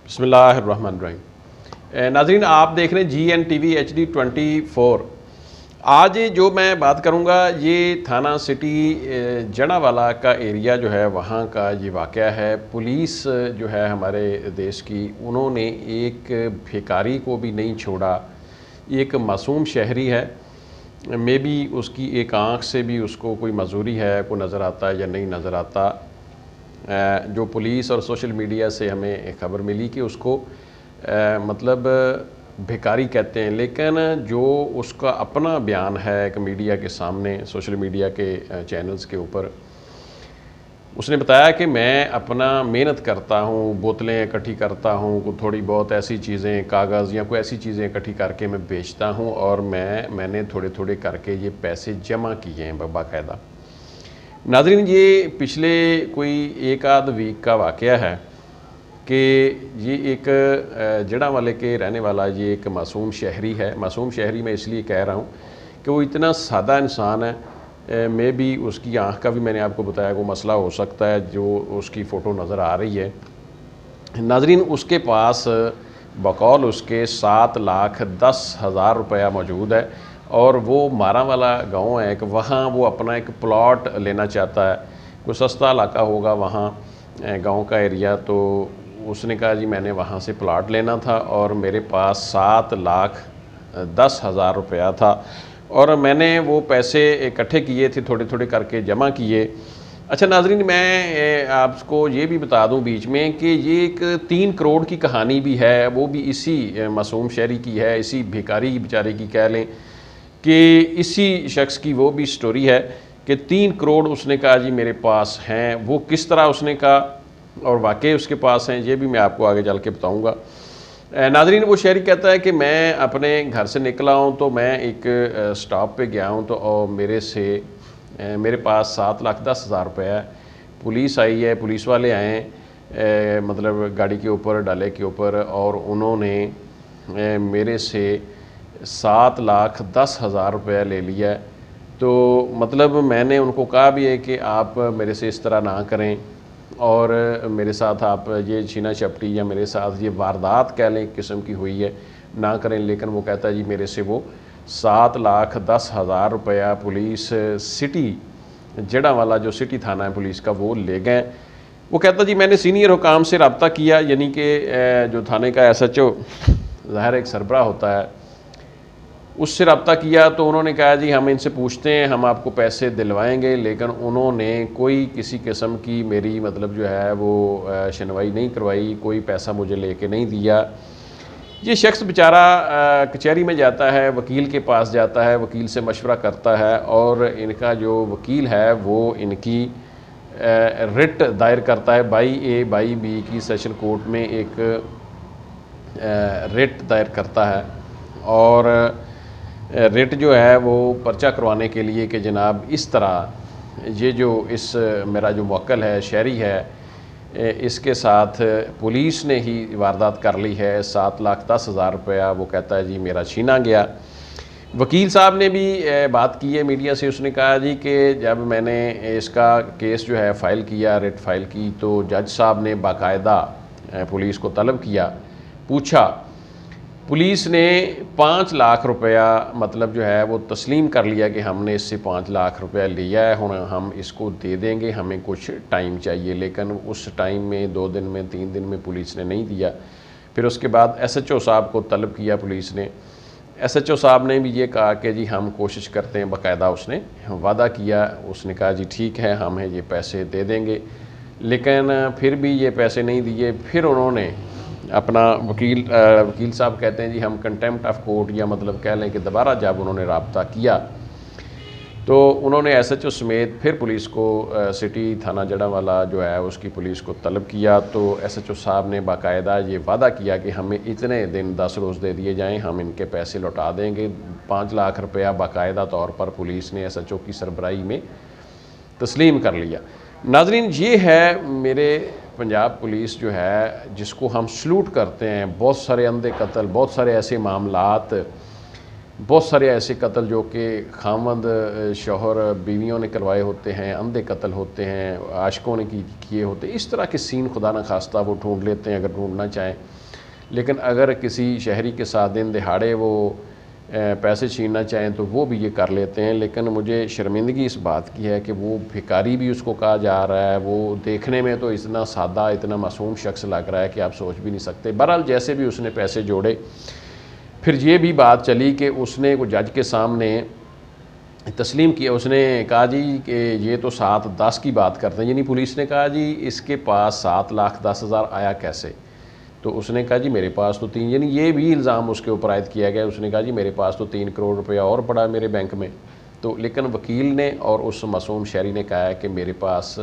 बिस्मिल्लाहिर्रहमानिर्रहीम। नाज़रीन, आप देख रहे हैं GNTV HD 24। आज जो मैं बात करूंगा ये थाना सिटी जड़ावाला का एरिया जो है वहाँ का ये वाक़या है। पुलिस जो है हमारे देश की, उन्होंने एक भिखारी को भी नहीं छोड़ा। एक मासूम शहरी है, मे बी उसकी एक आँख से भी उसको कोई मजूरी है को नज़र आता है या नहीं नज़र आता। जो पुलिस और सोशल मीडिया से हमें खबर मिली कि उसको मतलब भिखारी कहते हैं, लेकिन जो उसका अपना बयान है एक मीडिया के सामने, सोशल मीडिया के चैनल्स के ऊपर, उसने बताया कि मैं अपना मेहनत करता हूँ, बोतलें इकट्ठी करता हूँ, थोड़ी बहुत ऐसी चीज़ें, कागज़ या कोई ऐसी चीज़ें इकट्ठी करके मैं बेचता हूँ और मैंने थोड़े थोड़े करके ये पैसे जमा किए हैं बाकायदा। नाज़रीन, ये पिछले कोई एक आध वीक का वाक़या है कि ये एक जड़ावाले के रहने वाला ये एक मासूम शहरी है। मासूम शहरी मैं इसलिए कह रहा हूँ कि वो इतना सादा इंसान है। मे बी उसकी आँख का भी मैंने आपको बताया वो मसला हो सकता है, जो उसकी फ़ोटो नज़र आ रही है। नाज़रीन, उसके पास बकौल उसके 7,10,000 रुपया मौजूद है और वो मारा वाला गांव है कि वहाँ वो अपना एक प्लॉट लेना चाहता है। कोई सस्ता इलाका होगा वहाँ गांव का एरिया, तो उसने कहा जी मैंने वहाँ से प्लॉट लेना था और मेरे पास 7,10,000 रुपया था और मैंने वो पैसे इकट्ठे किए थे, थोड़े थोड़े करके जमा किए। अच्छा नाज़रीन, मैं आपको ये भी बता दूं बीच में कि ये एक 3 करोड़ की कहानी भी है, वो भी इसी मासूम शहरी की है, इसी भिखारी बेचारे की कह लें कि इसी शख्स की वो भी स्टोरी है कि 3 करोड़ उसने कहा जी मेरे पास हैं। वो किस तरह उसने कहा और वाकई उसके पास हैं, ये भी मैं आपको आगे चल के बताऊँगा। नाज़रीन, वो शहरी कहता है कि मैं अपने घर से निकला हूँ तो मैं एक स्टॉप पे गया हूँ तो मेरे पास 7,10,000 रुपये है। पुलिस आई है, पुलिस वाले आए हैं मतलब गाड़ी के ऊपर, डाले के ऊपर, और उन्होंने मेरे से 7,10,000 रुपया ले लिया है। तो मतलब मैंने उनको कहा भी है कि आप मेरे से इस तरह ना करें और मेरे साथ आप ये छीना झपटी या मेरे साथ ये वारदात कह लें किस्म की हुई है ना करें। लेकिन वो कहता है जी मेरे से वो 7,10,000 रुपया पुलिस सिटी जड़ावाला जो सिटी थाना है पुलिस का वो ले गए। वो कहता जी मैंने सीनियर हुकाम से रब्ता किया, यानी कि जो थाने का SHO ज़ाहिर एक सरबराह होता है, उससे रब्ता किया तो उन्होंने कहा जी हम इनसे पूछते हैं, हम आपको पैसे दिलवाएंगे। लेकिन उन्होंने कोई किसी किस्म की मेरी मतलब जो है वो सुनवाई नहीं करवाई, कोई पैसा मुझे लेके नहीं दिया। ये शख्स बेचारा कचहरी में जाता है, वकील के पास जाता है, वकील से मशवरा करता है और इनका जो वकील है वो इनकी रिट दायर करता है। 22A 22B की सेशन कोर्ट में एक रिट दायर करता है और रिट जो है वो पर्चा करवाने के लिए कि जनाब इस तरह ये जो इस मेरा जो मुवक्किल है, शहरी है, इसके साथ पुलिस ने ही वारदात कर ली है, 7,10,000 रुपया वो कहता है जी मेरा छीना गया। वकील साहब ने भी बात की है मीडिया से। उसने कहा जी कि जब मैंने इसका केस जो है फ़ाइल किया, रिट फाइल की, तो जज साहब ने बाकायदा पुलिस को तलब किया, पूछा। पुलिस ने 5 लाख रुपया मतलब जो है वो तस्लीम कर लिया कि हमने इससे 5 लाख रुपया लिया है, हम इसको दे देंगे, हमें कुछ टाइम चाहिए। लेकिन उस टाइम में 2 दिन में 3 दिन में पुलिस ने नहीं दिया। फिर उसके बाद SHO साहब को तलब किया पुलिस ने। SHO साहब ने भी ये कहा कि जी हम कोशिश करते हैं, बाकायदा उसने वादा किया। उसने कहा जी ठीक है, हमें ये पैसे दे देंगे। लेकिन फिर भी ये पैसे नहीं दिए। फिर उन्होंने अपना वकील साहब कहते हैं जी हम कंटेम्प्ट ऑफ कोर्ट या मतलब कह लें कि दोबारा जब उन्होंने रब्ता किया तो उन्होंने SHO समेत फिर पुलिस को सिटी थाना जड़ावाला जो है उसकी पुलिस को तलब किया। तो SHO साहब ने बाकायदा ये वादा किया कि हमें इतने दिन 10 रोज़ दे दिए जाएं, हम इनके पैसे लौटा देंगे। 5 लाख रुपया बाकायदा तौर पर पुलिस ने SHO की सरबराही में तस्लीम कर लिया। नाज़रीन, ये है मेरे पंजाब पुलिस जो है जिसको हम सलूट करते हैं। बहुत सारे अंधे कत्ल, बहुत सारे ऐसे मामलात बहुत सारे ऐसे कत्ल जो कि खामद शौहर बीवियों ने करवाए होते हैं, अंधे कत्ल होते हैं, आशिकों ने किए होते हैं। इस तरह के सीन खुदा न खास्ता वो ढूंढ लेते हैं अगर ढूंढना चाहें। लेकिन अगर किसी शहरी के साथ दिन दिहाड़े वो पैसे छीनना चाहें तो वो भी ये कर लेते हैं। लेकिन मुझे शर्मिंदगी इस बात की है कि वो भिखारी भी उसको कहा जा रहा है, वो देखने में तो इतना सादा, इतना मासूम शख्स लग रहा है कि आप सोच भी नहीं सकते। बहरहाल जैसे भी उसने पैसे जोड़े, फिर ये भी बात चली कि उसने वो जज के सामने तस्लीम किया। उसने कहा जी कि ये तो 7-10 की बात करते हैं, यानी पुलिस ने कहा जी इसके पास 7,10,000 आया कैसे? तो उसने कहा जी मेरे पास तो 3, यानी ये भी इल्ज़ाम उसके ऊपर आयद किया गया। उसने कहा जी मेरे पास तो 3 करोड़ रुपया और पड़ा मेरे बैंक में। तो लेकिन वकील ने और उस मासूम शहरी ने कहा है कि मेरे पास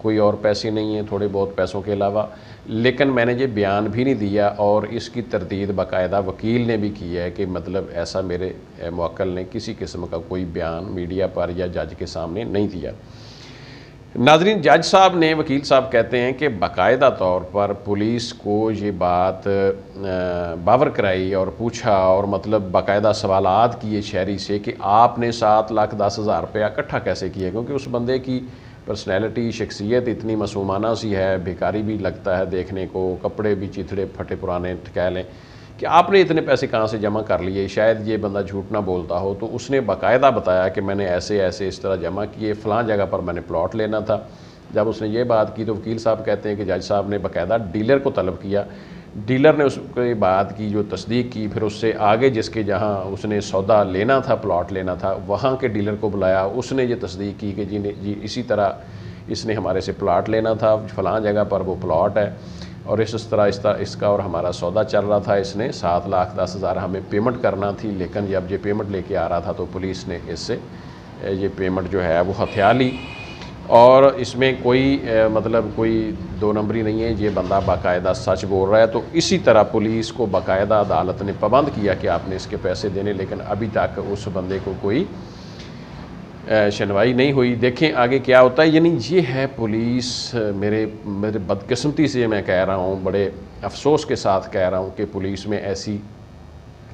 कोई और पैसे नहीं हैं थोड़े बहुत पैसों के अलावा, लेकिन मैंने ये बयान भी नहीं दिया। और इसकी तरदीद बाकायदा वकील ने भी की है कि मतलब ऐसा मेरे मुवक्किल ने किसी किस्म का कोई बयान मीडिया पर या जज के सामने नहीं दिया। नाज़रीन, जज साहब ने, वकील साहब कहते हैं कि बाकायदा तौर पर पुलिस को ये बात बावर कराई और पूछा और मतलब बाकायदा सवालात किए शहरी से कि आपने 7,10,000 रुपया इकट्ठा कैसे किया, क्योंकि उस बंदे की पर्सनैलिटी, शख्सियत इतनी मासूमाना सी है, भिखारी भी लगता है देखने को, कपड़े भी चिथड़े फटे पुराने कह लें, कि आपने इतने पैसे कहाँ से जमा कर लिए, शायद ये बंदा झूठ ना बोलता हो। तो उसने बाकायदा बताया कि मैंने ऐसे ऐसे इस तरह जमा किए, फ़लाँ जगह पर मैंने प्लॉट लेना था। जब उसने ये बात की तो वकील साहब कहते हैं कि जज साहब ने बाकायदा डीलर को तलब किया। डीलर ने उसके बात की जो तस्दीक की, फिर उससे आगे जिसके जहाँ उसने सौदा लेना था, प्लॉट लेना था, वहाँ के डीलर को बुलाया। उसने ये तस्दीक की कि जी इसी तरह इसने हमारे से प्लॉट लेना था, फ़लाँ जगह पर वो प्लॉट है और इस तरह इसका और हमारा सौदा चल रहा था। इसने 7,10,000 हमें पेमेंट करना थी, लेकिन जब ये पेमेंट लेके आ रहा था तो पुलिस ने इससे ये पेमेंट जो है वो हथिया ली। और इसमें कोई मतलब कोई दो नंबरी नहीं है, ये बंदा बाकायदा सच बोल रहा है। तो इसी तरह पुलिस को बाकायदा अदालत ने पाबंद किया कि आपने इसके पैसे देने, लेकिन अभी तक उस बंदे को कोई सुनवाई नहीं हुई। देखें आगे क्या होता है। यानी ये है पुलिस। मेरे बदकिस्मती से मैं कह रहा हूँ, बड़े अफसोस के साथ कह रहा हूँ कि पुलिस में ऐसी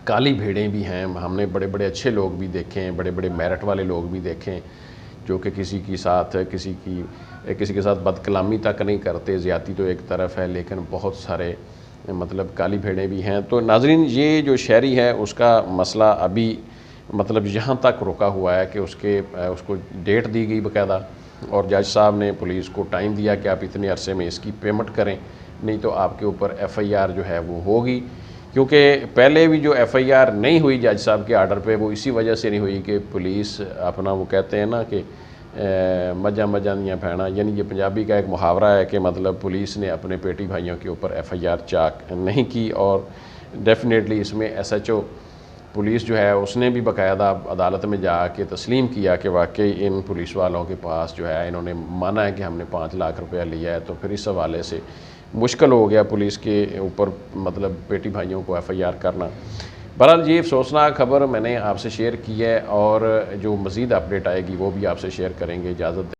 काली भेड़ें भी हैं। हमने बड़े बड़े अच्छे लोग भी देखे हैं, बड़े बड़े मेरिट वाले लोग भी देखे हैं जो कि किसी के साथ बदकलामी तक नहीं करते। ज़्यादती तो एक तरफ है, लेकिन बहुत सारे मतलब काली भेड़ें भी हैं। तो नाज़रीन, ये जो शहरी है उसका मसला अभी मतलब यहाँ तक रुका हुआ है कि उसको डेट दी गई बाकायदा, और जज साहब ने पुलिस को टाइम दिया कि आप इतने अरसे में इसकी पेमेंट करें, नहीं तो आपके ऊपर FIR जो है वो होगी। क्योंकि पहले भी जो FIR नहीं हुई जज साहब के आर्डर पे, वो इसी वजह से नहीं हुई कि पुलिस अपना, वो कहते हैं ना कि मजा मजा दियाँ भैना, यानी ये पंजाबी का एक मुहावरा है कि मतलब पुलिस ने अपने पेटी भाइयों के ऊपर FIR चाक नहीं की। और डेफिनेटली इसमें SHO पुलिस जो है उसने भी बाकायदा अदालत में जाके तस्लीम किया कि वाकई इन पुलिस वालों के पास जो है, इन्होंने माना है कि हमने 5 लाख रुपया लिया है। तो फिर इस हवाले से मुश्किल हो गया पुलिस के ऊपर मतलब बेटी भाइयों को FIR करना। बहरहाल ये अफसोसनाक खबर मैंने आपसे शेयर की है, और जो मज़ीद अपडेट आएगी वो भी आपसे शेयर करेंगे। इजाज़त